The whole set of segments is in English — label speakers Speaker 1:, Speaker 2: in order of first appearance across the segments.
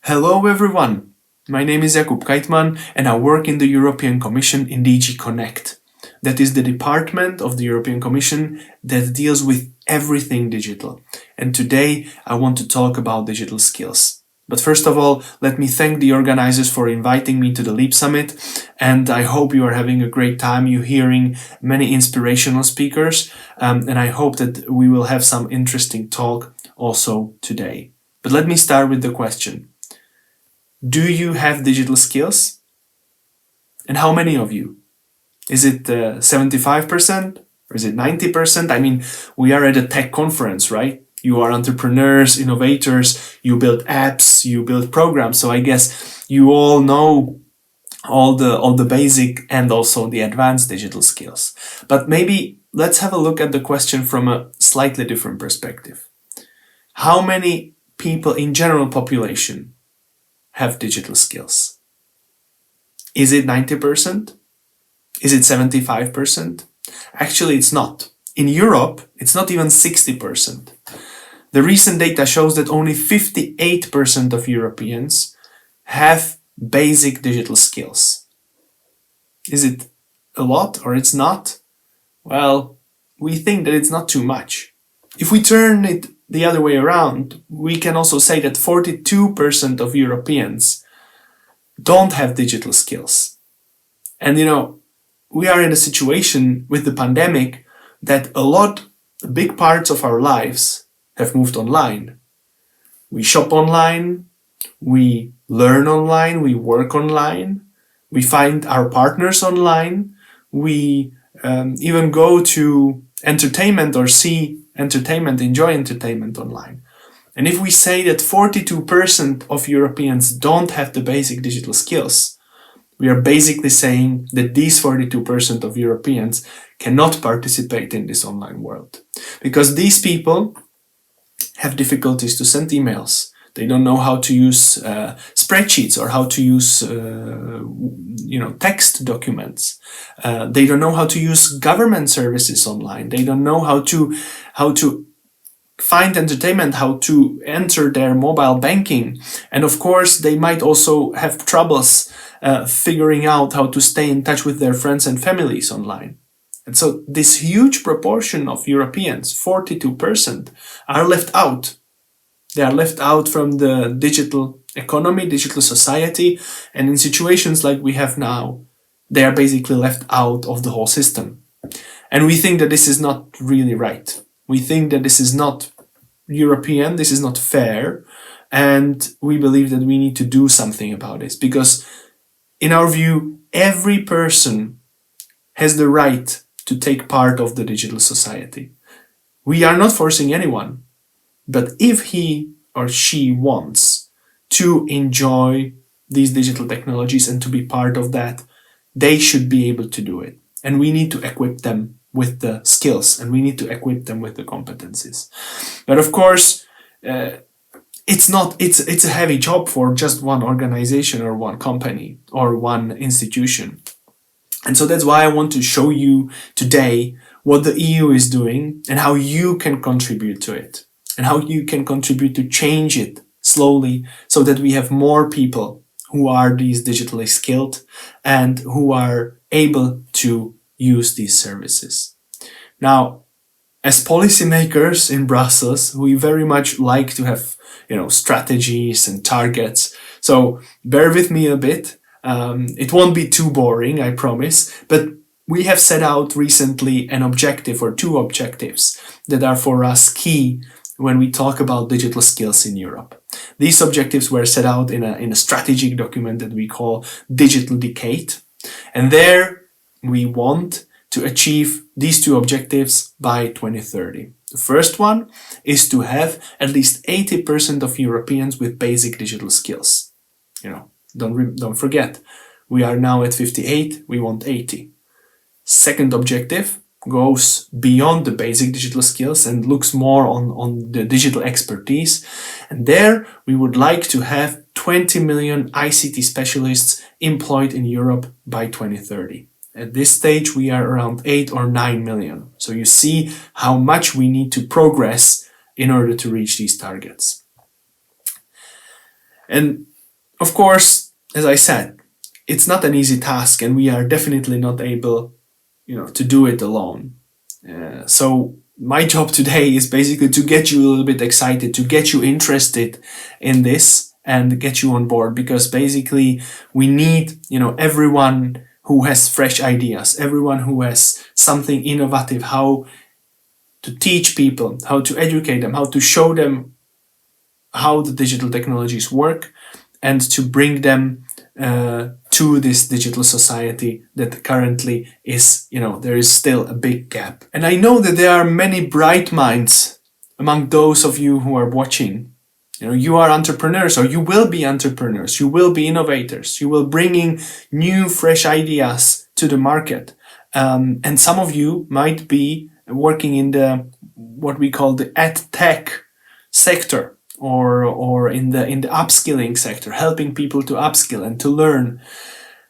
Speaker 1: Hello everyone, my name is Jakub Kajtman and I work in the European Commission in DG Connect. That is the department of the European Commission that deals with everything digital. And today I want to talk about digital skills. But first of all, let me thank the organizers for inviting me to the LEAP Summit, and I hope you are having a great time. You're hearing many inspirational speakers, and I hope that we will have some interesting talk also today. But let me start with the question. Do you have digital skills? And how many of you? Is it 75% or is it 90%? I mean, we are at a tech conference, right? You are entrepreneurs, innovators, you build apps, you build programs. So I guess you all know all the basic and also the advanced digital skills. But maybe let's have a look at the question from a slightly different perspective. How many people in general population have digital skills? Is it 90%? Is it 75%? Actually, it's not. In Europe, it's not even 60%. The recent data shows that only 58% of Europeans have basic digital skills. Is it a lot or it's not? Well, we think that it's not too much. If we turn it the other way around, we can also say that 42% of Europeans don't have digital skills. And we are in a situation with the pandemic that big parts of our lives have moved online. We shop online, we learn online, we work online, we find our partners online, we even go to entertainment or see entertainment, enjoy entertainment online. And if we say that 42% of Europeans don't have the basic digital skills, we are basically saying that these 42% of Europeans cannot participate in this online world. Because these people have difficulties to send emails. They don't know how to use spreadsheets or how to use text documents. They don't know how to use government services online. They don't know how to find entertainment, how to enter their mobile banking. And of course, they might also have troubles figuring out how to stay in touch with their friends and families online. And so this huge proportion of Europeans, 42%, are left out. They are left out from the digital economy, digital society, and in situations like we have now, they are basically left out of the whole system. And we think that this is not really right. We think that this is not European, this is not fair, and we believe that we need to do something about this because, in our view, every person has the right to take part of the digital society. We are not forcing anyone, but if he or she wants to enjoy these digital technologies and to be part of that, they should be able to do it. And we need to equip them with the skills and we need to equip them with the competencies. But of course, it's a heavy job for just one organization or one company or one institution. And so that's why I want to show you today what the EU is doing and how you can contribute to it and how you can contribute to change it slowly so that we have more people who are these digitally skilled and who are able to use these services. Now, as policymakers in Brussels, we very much like to have, strategies and targets. So bear with me a bit. It won't be too boring, I promise, but we have set out recently an objective or two objectives that are for us key when we talk about digital skills in Europe. These objectives were set out in a strategic document that we call Digital Decade. And there we want to achieve these two objectives by 2030. The first one is to have at least 80% of Europeans with basic digital skills. Don't forget, we are now at 58, we want 80. Second objective goes beyond the basic digital skills and looks more on the digital expertise. And there we would like to have 20 million ICT specialists employed in Europe by 2030. At this stage, we are around 8 or 9 million. So you see how much we need to progress in order to reach these targets. And Of course, as I said, it's not an easy task, and we are definitely not able, to do it alone. So my job today is basically to get you a little bit excited, to get you interested in this and get you on board, because basically we need, everyone who has fresh ideas, everyone who has something innovative, how to teach people, how to educate them, how to show them how the digital technologies work, and to bring them to this digital society that currently is, there is still a big gap. And I know that there are many bright minds among those of you who are watching. You are entrepreneurs, or you will be entrepreneurs, you will be innovators, you will bringing new, fresh ideas to the market. And some of you might be working in what we call the ed tech sector, or in the upskilling sector, helping people to upskill and to learn.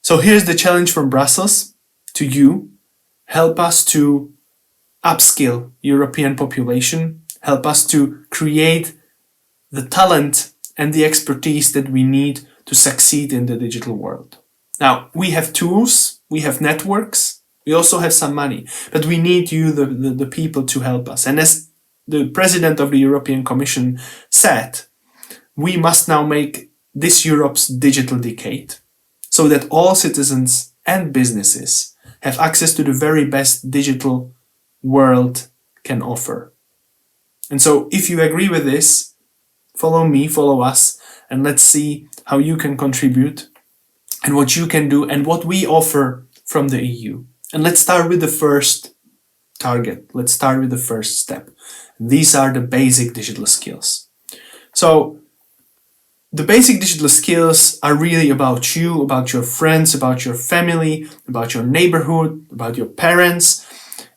Speaker 1: So here's the challenge from Brussels to you. Help us to upskill European population. Help us to create the talent and the expertise that we need to succeed in the digital world. Now, we have tools, we have networks, we also have some money, but we need you, the people, to help us. And as the President of the European Commission said, we must now make this Europe's digital decade, so that all citizens and businesses have access to the very best digital world can offer. And so if you agree with this, follow me, follow us, and let's see how you can contribute and what you can do and what we offer from the EU. And let's start with the first target. Let's start with the first step. These are the basic digital skills. So the basic digital skills are really about you, about your friends, about your family, about your neighborhood, about your parents.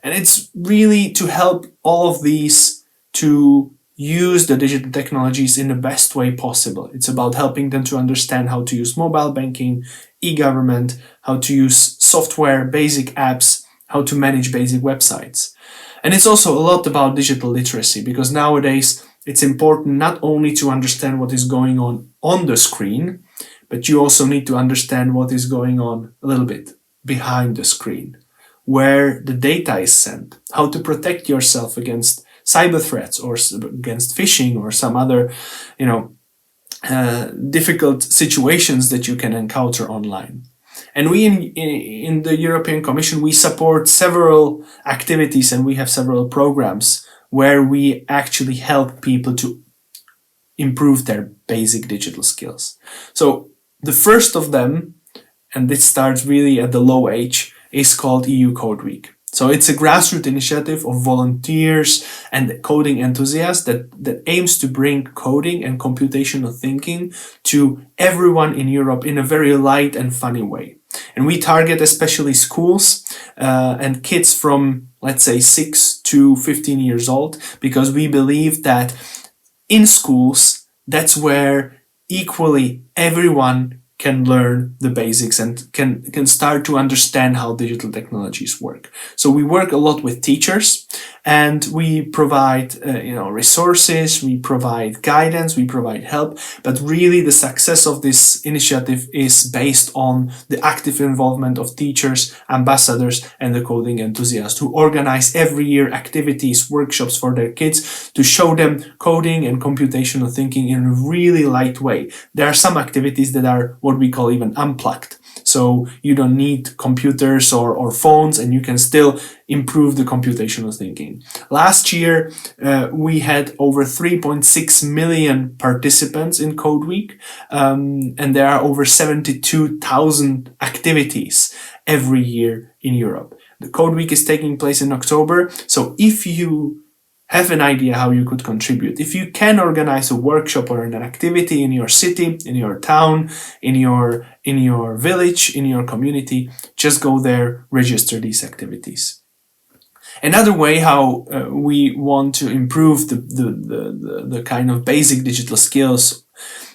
Speaker 1: And it's really to help all of these to use the digital technologies in the best way possible. It's about helping them to understand how to use mobile banking, e-government, how to use software, basic apps, how to manage basic websites. And it's also a lot about digital literacy, because nowadays it's important not only to understand what is going on the screen, but you also need to understand what is going on a little bit behind the screen, where the data is sent, how to protect yourself against cyber threats or against phishing or some other, difficult situations that you can encounter online. And we in the European Commission, we support several activities, and we have several programs where we actually help people to improve their basic digital skills. So the first of them, and this starts really at the low age, is called EU Code Week. So it's a grassroots initiative of volunteers and coding enthusiasts that aims to bring coding and computational thinking to everyone in Europe in a very light and funny way. And we target especially schools and kids from, let's say, 6 to 15 years old, because we believe that in schools, that's where equally everyone can learn the basics and can start to understand how digital technologies work. So we work a lot with teachers, and we provide resources, we provide guidance, we provide help, but really the success of this initiative is based on the active involvement of teachers, ambassadors, and the coding enthusiasts who organize every year activities, workshops for their kids to show them coding and computational thinking in a really light way. There are some activities that are what we call even unplugged. So you don't need computers or phones, and you can still improve the computational thinking. Last year, we had over 3.6 million participants in Code Week, and there are over 72,000 activities every year in Europe. The Code Week is taking place in October, so if you have an idea how you could contribute, if you can organize a workshop or an activity in your city, in your town, in your village, in your community, just go there, register these activities. Another way how we want to improve the kind of basic digital skills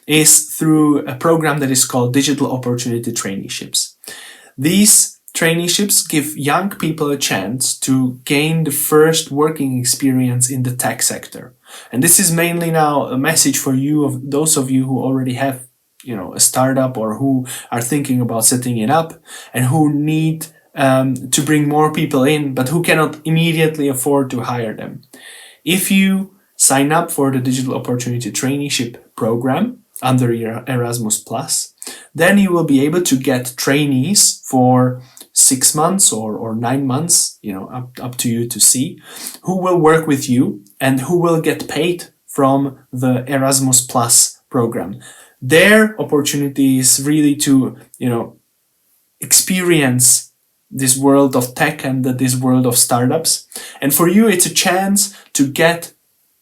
Speaker 1: is through a program that is called Digital Opportunity Traineeships. These traineeships give young people a chance to gain the first working experience in the tech sector. And this is mainly now a message for you, of those of you who already have a startup or who are thinking about setting it up and who need to bring more people in, but who cannot immediately afford to hire them. If you sign up for the Digital Opportunity Traineeship program under your Erasmus Plus, then you will be able to get trainees for 6 months or 9 months, up to you to see, who will work with you and who will get paid from the Erasmus Plus program. Their opportunity is really to, experience this world of tech and this world of startups. And for you, it's a chance to get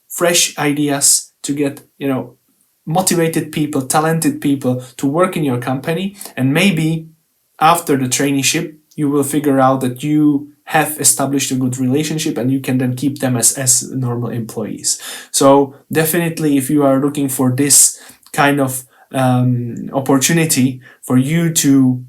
Speaker 1: fresh ideas, to get, motivated people, talented people to work in your company. And maybe after the traineeship, you will figure out that you have established a good relationship and you can then keep them as normal employees. So definitely, if you are looking for this kind of opportunity for you to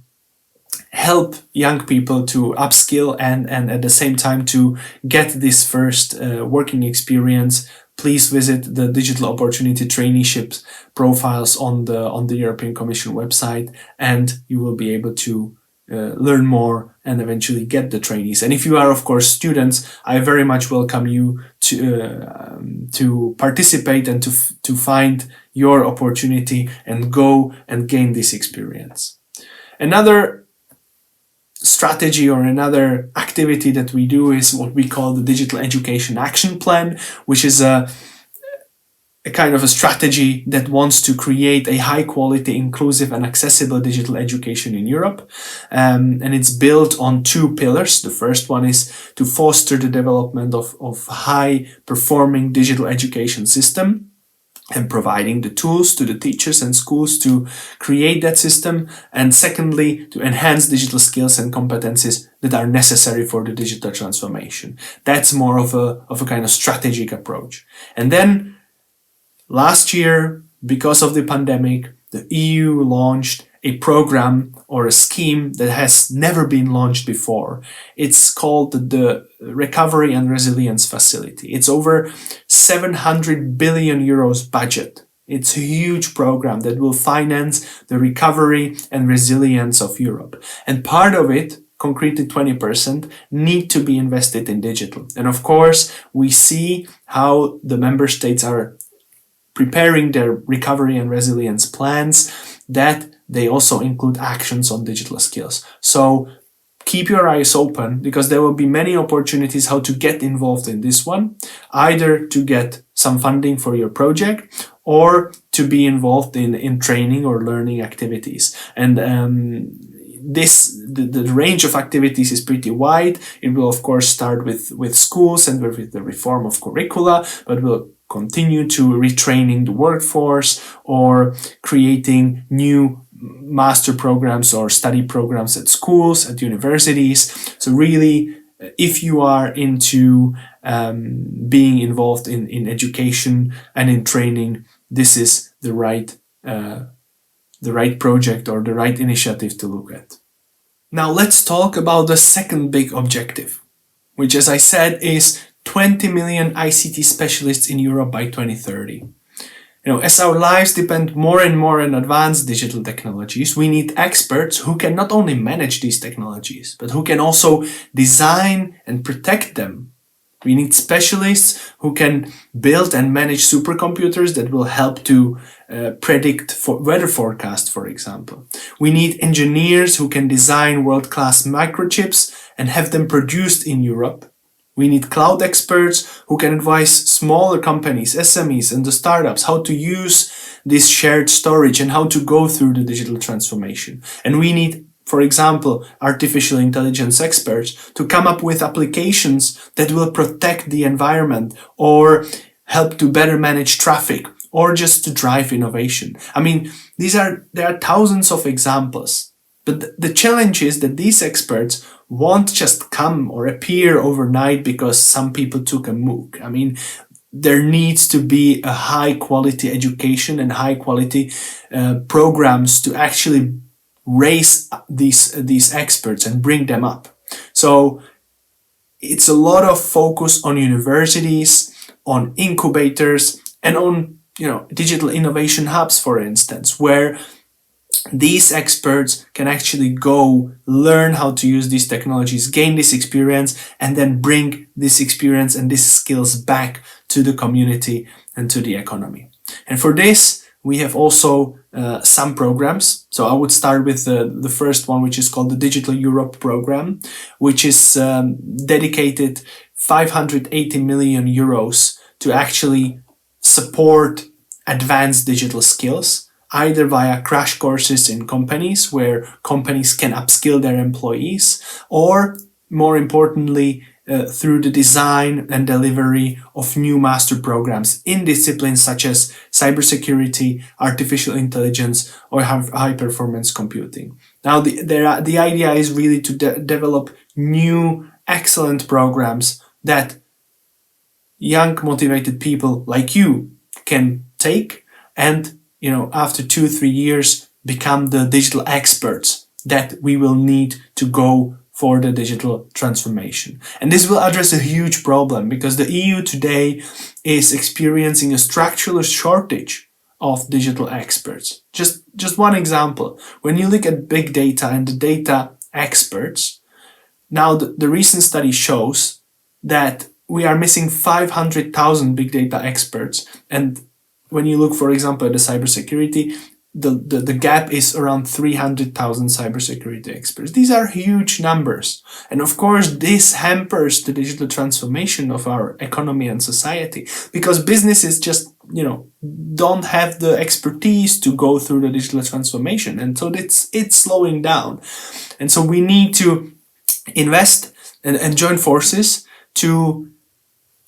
Speaker 1: help young people to upskill and at the same time to get this first working experience, please visit the Digital Opportunity Traineeships profiles on the European Commission website, and you will be able to learn more and eventually get the trainees. And if you are, of course, students, I very much welcome you to participate and to find your opportunity and go and gain this experience. Another strategy or another activity that we do is what we call the Digital Education Action Plan, which is a kind of a strategy that wants to create a high quality, inclusive and accessible digital education in Europe. And it's built on 2 pillars. The first one is to foster the development of high performing digital education system and providing the tools to the teachers and schools to create that system. And secondly, to enhance digital skills and competencies that are necessary for the digital transformation. That's more of a kind of strategic approach. And then last year, because of the pandemic, the EU launched a program or a scheme that has never been launched before. It's called the Recovery and Resilience Facility. It's over 700 billion euros budget. It's a huge program that will finance the recovery and resilience of Europe. And part of it, concretely 20%, need to be invested in digital. And of course, we see how the member states are preparing their recovery and resilience plans, that they also include actions on digital skills. So keep your eyes open, because there will be many opportunities how to get involved in this one, either to get some funding for your project or to be involved in training or learning activities. And the range of activities is pretty wide. It will of course start with schools and with the reform of curricula, but will continue to retraining the workforce or creating new master programs or study programs at schools, at universities. So really, if you are into being involved in education and in training, this is the right project or the right initiative to look at. Now let's talk about the second big objective, which, as I said, is 20 million ICT specialists in Europe by 2030. As our lives depend more and more on advanced digital technologies, we need experts who can not only manage these technologies, but who can also design and protect them. We need specialists who can build and manage supercomputers that will help to predict weather forecasts, for example. We need engineers who can design world-class microchips and have them produced in Europe. We need cloud experts who can advise smaller companies, SMEs, and the startups how to use this shared storage and how to go through the digital transformation. And we need, for example, artificial intelligence experts to come up with applications that will protect the environment or help to better manage traffic or just to drive innovation. I mean, there are thousands of examples. But the challenge is that these experts won't just come or appear overnight because some people took a MOOC. I mean, there needs to be a high quality education and high quality programs to actually raise these experts and bring them up. So it's a lot of focus on universities, on incubators, and on digital innovation hubs, for instance, where these experts can actually go learn how to use these technologies, gain this experience, and then bring this experience and these skills back to the community and to the economy. And for this, we have also some programs. So I would start with the first one, which is called the Digital Europe program, which is dedicated 580 million euros to actually support advanced digital skills, either via crash courses in companies where companies can upskill their employees, or more importantly, through the design and delivery of new master programs in disciplines such as cybersecurity, artificial intelligence, or high performance computing. Now, the idea is really to develop new excellent programs that young motivated people like you can take and, after 2-3 years, become the digital experts that we will need to go for the digital transformation. And this will address a huge problem because the EU today is experiencing a structural shortage of digital experts. Just one example. When you look at big data and the data experts, now the recent study shows that we are missing 500,000 big data experts. And when you look, for example, at the cybersecurity, the gap is around 300,000 cybersecurity experts. These are huge numbers. And of course, this hampers the digital transformation of our economy and society because businesses just, don't have the expertise to go through the digital transformation. And so it's slowing down. And so we need to invest and join forces to,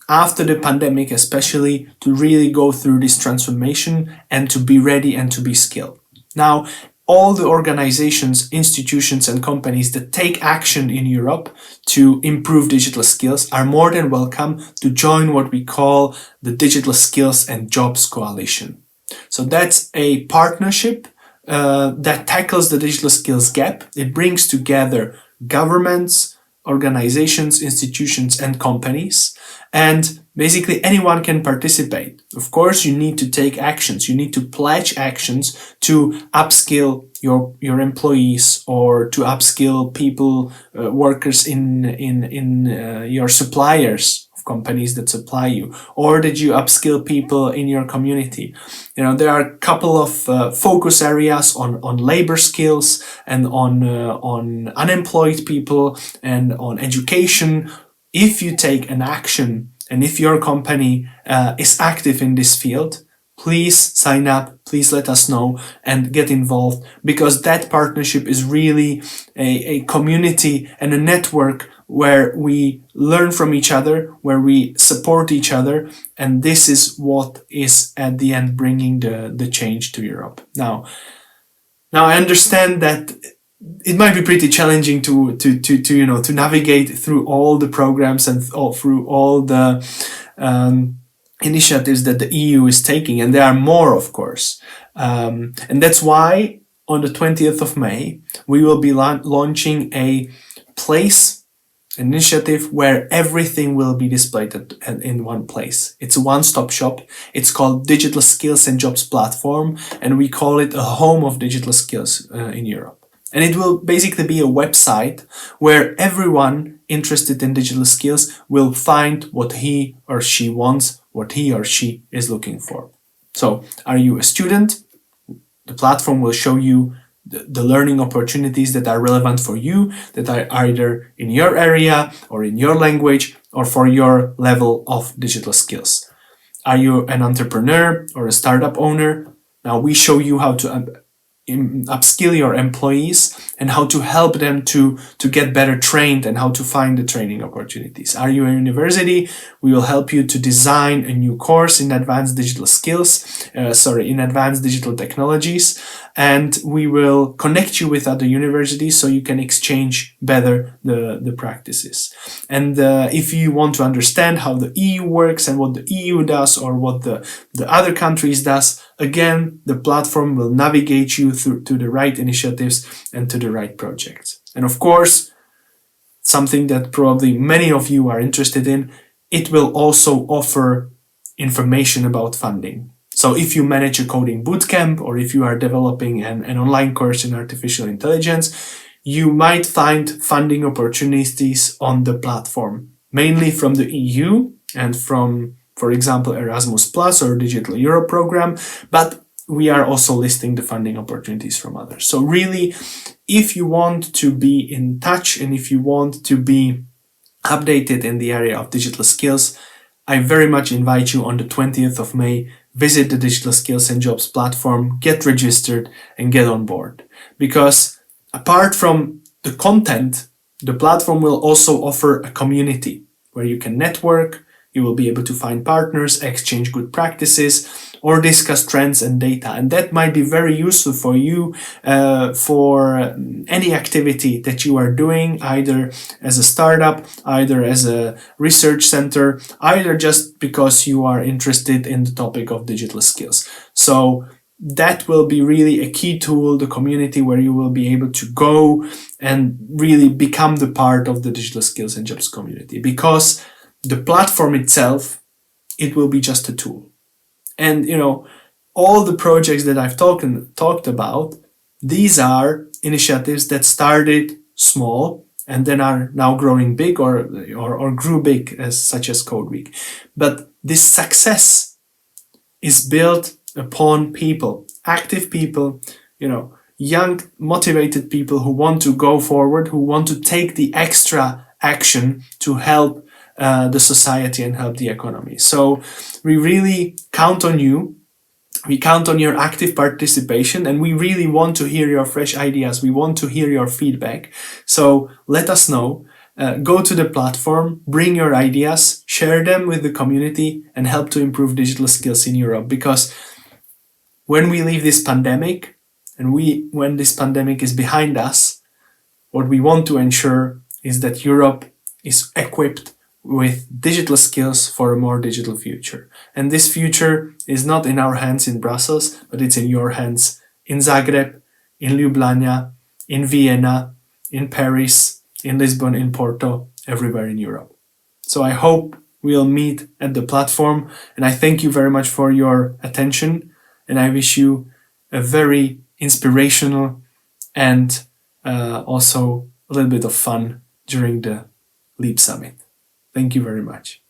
Speaker 1: after the pandemic especially, to really go through this transformation and to be ready and to be skilled. Now, all the organizations, institutions and companies that take action in Europe to improve digital skills are more than welcome to join what we call the Digital Skills and Jobs Coalition. So that's a partnership that tackles the digital skills gap. It brings together governments, organizations, institutions, and companies. And basically anyone can participate. Of course, you need to take actions. You need to pledge actions to upskill your employees or to upskill people, workers in your suppliers of companies that supply you, or that you upskill people in your community. There are a couple of focus areas on labor skills and on unemployed people and on education. If you take an action and if your company is active in this field, please sign up, please let us know and get involved, because that partnership is really a community and a network where we learn from each other, where we support each other, and this is what is at the end bringing the change to Europe. Now I understand that it might be pretty challenging to navigate through all the programs and through all the initiatives that the EU is taking, and there are more, of course. And that's why on the 20th of May, we will be launching a place initiative where everything will be displayed in one place. It's a one-stop shop. It's called Digital Skills and Jobs Platform, and we call it a home of digital skills in Europe. And it will basically be a website where everyone interested in digital skills will find what he or she wants, what he or she is looking for. So, are you a student? The platform will show you the learning opportunities that are relevant for you, that are either in your area or in your language or for your level of digital skills. Are you an entrepreneur or a startup owner? Now we show you how to upskill your employees and how to help them to get better trained and how to find the training opportunities. Are you a university? We will help you to design a new course in advanced digital skills, in advanced digital technologies, and we will connect you with other universities so you can exchange better the practices. And if you want to understand how the EU works and what the EU does or what the other countries does, again, the platform will navigate you through to the right initiatives and to the right projects. And of course, something that probably many of you are interested in, it will also offer information about funding. So if you manage a coding bootcamp, or if you are developing an online course in artificial intelligence, you might find funding opportunities on the platform, mainly from the EU and from, for example, Erasmus Plus or Digital Europe program, but we are also listing the funding opportunities from others. So really, if you want to be in touch and if you want to be updated in the area of digital skills, I very much invite you on the 20th of May, visit the Digital Skills and Jobs platform, get registered and get on board. Because apart from the content, the platform will also offer a community where you can network, you will be able to find partners, exchange good practices, or discuss trends and data. And that might be very useful for you for any activity that you are doing, either as a startup, either as a research center, either just because you are interested in the topic of digital skills. So that will be really a key tool, the community where you will be able to go and really become the part of the digital skills and jobs community. Because the platform itself, it will be just a tool. And, all the projects that I've talked about, these are initiatives that started small and then are now growing big or grew big, such as Code Week. But this success is built upon people, active people, young, motivated people who want to go forward, who want to take the extra action to help the society and help the economy. So we really count on you. We count on your active participation, and we really want to hear your fresh ideas. We want to hear your feedback. So let us know. Go to the platform, bring your ideas, share them with the community, and help to improve digital skills in Europe. Because when we leave this pandemic, and when this pandemic is behind us, what we want to ensure is that Europe is equipped with digital skills for a more digital future. And this future is not in our hands in Brussels, but it's in your hands in Zagreb, in Ljubljana, in Vienna, in Paris, in Lisbon, in Porto, everywhere in Europe. So I hope we'll meet at the platform, and I thank you very much for your attention, and I wish you a very inspirational and also a little bit of fun during the LEAP Summit. Thank you very much.